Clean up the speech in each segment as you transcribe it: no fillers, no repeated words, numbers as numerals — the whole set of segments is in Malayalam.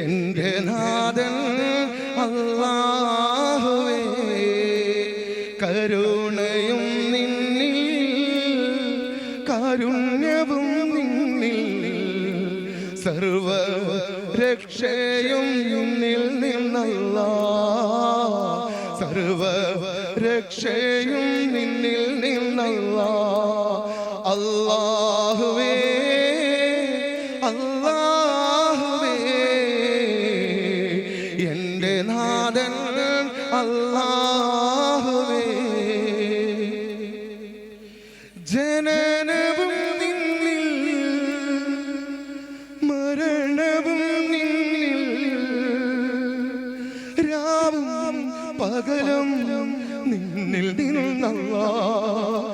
എൻ്റെ നാഥൻ അല്ലാഹുവേ കരുണയും നിന്നിൽ കാരുണ്യവും നിന്നിൽ സർവ രക്ഷയും നിന്നിൽ നിന്നല്ലാഹ് സർവ രക്ഷയും നിന്നിൽ നിന്നല്ലാഹ് അല്ലാഹുവേ അല്ലാഹുവേ എൻ്റെ നാഥൻ അല്ലാഹുവേ ജനനവും നിന്നിൽ മരണവും നിന്നിൽ രാവും പകലും നിന്നിൽ നിന്നല്ലാഹ്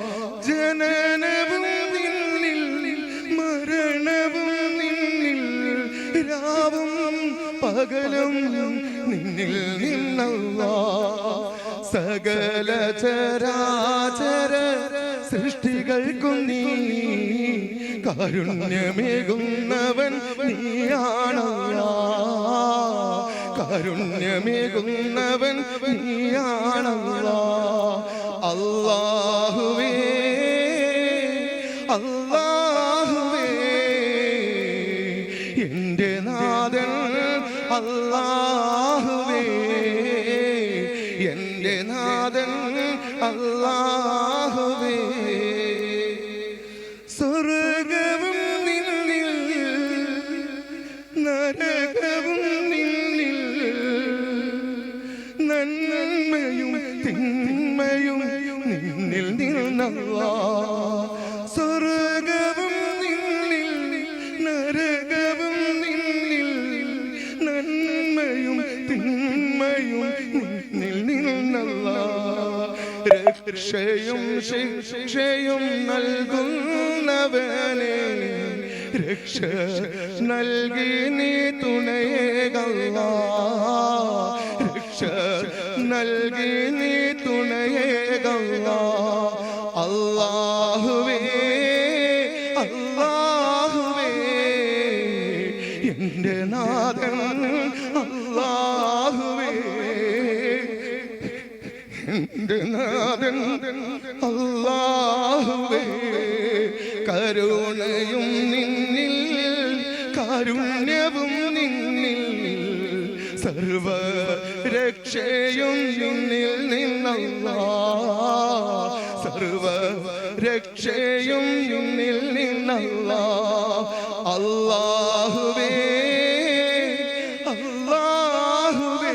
ജനനവും നിന്നിൽ മരണവും നിന്നിൽ രാവും പകലും നിന്നിൽ നിന്നല്ലാഹ് സകല ചരാചര സൃഷ്ടികൾക്കും നീ കാരുണ്യമേകുന്നവൻ നീയാണല്ലാഹ് കാരുണ്യമേകുന്നവൻ നീയാണല്ലാഹ് അല്ലാഹുവേ അല്ലാഹുവേ എൻ്റെ നാഥൻ അല്ലാഹുവേ എൻ്റെ നാഥൻ അല്ലാഹുവേ സ്വർഗവും നിന്നിൽ നരകവും നിന്നിൽ നന്മയും തിന്മയും നിന്നിൽ നിന്നല്ലാഹ് സ്വർഗവും നിന്നിൽ നരകവും നിന്നിൽ നന്മയും തിന്മയും നിന്നിൽ നിന്നല്ലാഹ് രക്ഷയും ശിക്ഷയും നൽകുന്നവനെ രക്ഷ നൽകി നീ തുണയേകല്ലാഹ് രക്ഷ നൽകി നീ തുണയേകല്ലാഹ് അല്ലാഹുവേ അല്ലാഹുവേ എൻ്റെ നാഥൻ അല്ലാഹുവേ എൻ്റെ നാഥൻ അല്ലാഹുവേ കരുണയും നിന്നിൽ കാരുണ്യവും നിന്നിൽ സർവ രക്ഷയും നിന്നിൽ നിന്നല്ലാഹ് സർവ രക്ഷയും നിന്നിൽ നിന്നല്ലാഹ് അല്ലാഹുവേ അല്ലാഹുവേ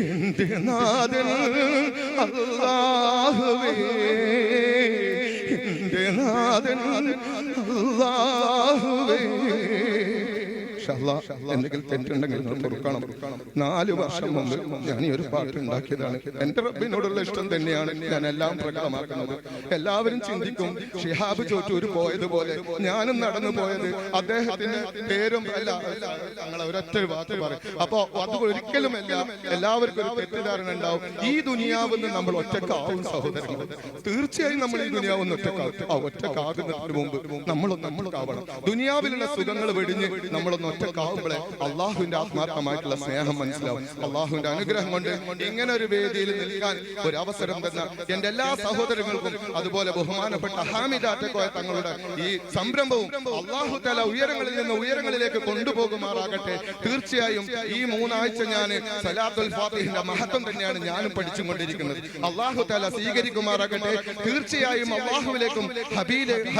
എൻ്റെ നാഥൻ അല്ലാഹുവേ എൻ്റെ നാഥൻ അല്ലാഹുവേ എന്തെങ്കിലും തെറ്റുണ്ടെങ്കിൽ പൊറുക്കണം 4 വർഷം മുമ്പ് ഞാൻ ഈ ഒരു പാട്ട് ഉണ്ടാക്കിയതാണ്. എന്റെ റബ്ബിനോടുള്ള ഇഷ്ടം തന്നെയാണ് ഞാൻ എല്ലാം പ്രകടമാക്കുന്നത്. എല്ലാവരും ചിന്തിക്കും ഷിഹാബ് ചോറ്റൂർ പോയതുപോലെ ഞാനും നടന്നു പോയത് അദ്ദേഹത്തിന്റെ പേരും അല്ല ഞങ്ങൾ ഒരൊറ്റ വാക്ക് പറയും. അപ്പൊ അത് ഒരിക്കലുമല്ല. എല്ലാവർക്കും ഒരു തെറ്റിദ്ധാരണ ഉണ്ടാവും. ഈ ദുനിയാവെന്ന് നമ്മൾ ഒറ്റക്കാവും സഹോദരങ്ങൾ. തീർച്ചയായും നമ്മൾ ഈ ദുനിയാവെന്ന് ഒറ്റക്കാവും. ഒറ്റക്കാകുന്നതിന് മുമ്പ് നമ്മളൊന്നാവണം. ദുനിയാവിലുള്ള സുഖങ്ങൾ വെടിഞ്ഞ് നമ്മളൊന്ന് ഒറ്റക്കാവുമ്പോഴേ അള്ളാഹുവിന്റെ ആത്മാർത്ഥമായിട്ടുള്ള സ്നേഹം മനസ്സിലാവും. അള്ളാഹുവിന്റെ അനുഗ്രഹം കൊണ്ട് ഇങ്ങനെ ഒരു വേദിയിൽ നിൽക്കാൻ ഒരു അവസരം തന്ന എന്റെ എല്ലാ സഹോദരങ്ങൾക്കും അതുപോലെ ബഹുമാനപ്പെട്ട ഹാമിദാറ്റക്കോയ തങ്ങളുടെ ഈ സംരംഭവും അള്ളാഹു തആല ഉയരങ്ങളിൽ നിന്ന് ഉയരങ്ങളിലേക്ക് കൊണ്ടുപോകുമാറാകട്ടെ. തീർച്ചയായും ഈ 3 ആഴ്ച ഞാൻ സലാത്തുൽ ഫാത്തിഹിന്റെ മഹത്വം തന്നെയാണ് ഞാനും പഠിച്ചുകൊണ്ടിരിക്കുന്നത്. അള്ളാഹു തആല സ്വീകരിക്കുമാറാകട്ടെ. തീർച്ചയായും അള്ളാഹുവിലേക്കും ഹബീബിലേക്കും